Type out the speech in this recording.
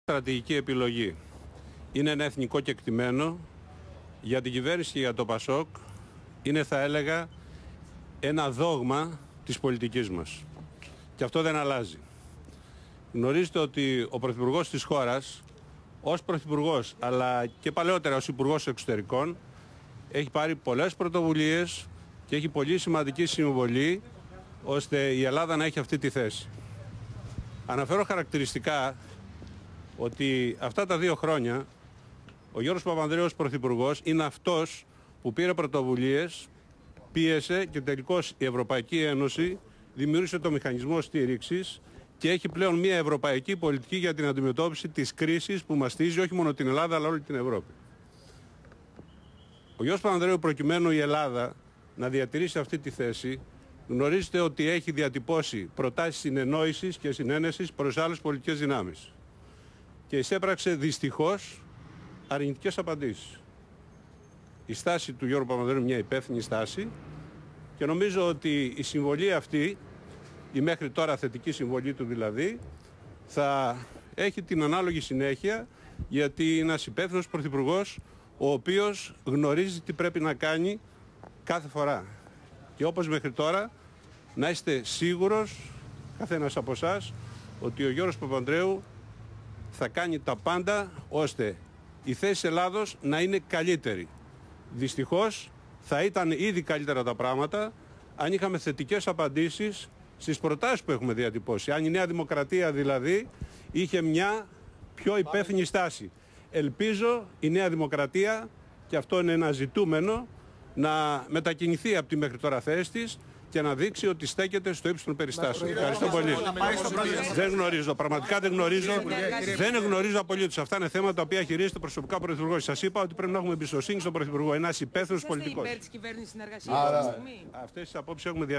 Στρατηγική επιλογή. Είναι ένα εθνικό κεκτημένο για την κυβέρνηση και για το ΠΑΣΟΚ. Είναι, θα έλεγα, ένα δόγμα της πολιτικής μας. Και αυτό δεν αλλάζει. Γνωρίζετε ότι ο Πρωθυπουργός της χώρας, ως Πρωθυπουργός, αλλά και παλαιότερα ως Υπουργός Εξωτερικών, έχει πάρει πολλές πρωτοβουλίες και έχει πολύ σημαντική συμβολή ώστε η Ελλάδα να έχει αυτή τη θέση. Αναφέρω χαρακτηριστικά ότι αυτά τα 2 χρόνια ο Γιώργος Παπανδρέου ως Πρωθυπουργός είναι αυτός που πήρε πρωτοβουλίες, πίεσε και τελικώς η Ευρωπαϊκή Ένωση δημιούργησε το μηχανισμό στήριξης και έχει πλέον μια ευρωπαϊκή πολιτική για την αντιμετώπιση της κρίσης που μαστίζει όχι μόνο την Ελλάδα αλλά όλη την Ευρώπη. Ο Γιώργος Παπανδρέου, προκειμένου η Ελλάδα να διατηρήσει αυτή τη θέση, γνωρίζετε ότι έχει διατυπώσει προτάσεις συνεννόησης και συνένεσης προς άλλες πολιτικές δυνάμεις. Και εισέπραξε δυστυχώς αρνητικές απαντήσεις. Η στάση του Γιώργου Παπανδρέου είναι μια υπεύθυνη στάση και νομίζω ότι η συμβολή αυτή, η μέχρι τώρα θετική συμβολή του δηλαδή, θα έχει την ανάλογη συνέχεια, γιατί είναι ένας υπεύθυνος πρωθυπουργός ο οποίος γνωρίζει τι πρέπει να κάνει κάθε φορά. Και όπως μέχρι τώρα, να είστε σίγουρος, καθένας από εσάς, ότι ο Γιώργος Παπανδρέου θα κάνει τα πάντα ώστε η θέση της Ελλάδος να είναι καλύτερη. Δυστυχώς θα ήταν ήδη καλύτερα τα πράγματα αν είχαμε θετικές απαντήσεις στις προτάσεις που έχουμε διατυπώσει. Αν η Νέα Δημοκρατία δηλαδή είχε μια πιο υπεύθυνη στάση. Ελπίζω η Νέα Δημοκρατία, και αυτό είναι ένα ζητούμενο, να μετακινηθεί από τη μέχρι τώρα θέση της και να δείξει ότι στέκεται στο ύψος των περιστάσεων. Ευχαριστώ πολύ. Δεν γνωρίζω, πραγματικά δεν γνωρίζω. Δεν γνωρίζω απολύτως. Αυτά είναι θέματα τα οποία χειρίζεται προσωπικά ο Πρωθυπουργός. Σας είπα ότι πρέπει να έχουμε εμπιστοσύνη στον Πρωθυπουργό. Ένας υπεύθυνος πολιτικός. Είστε υπέρ της κυβέρνησης συνεργασίας αυτή τη στιγμή? Αυτές τις απόψεις έχουμε διατυπώσει.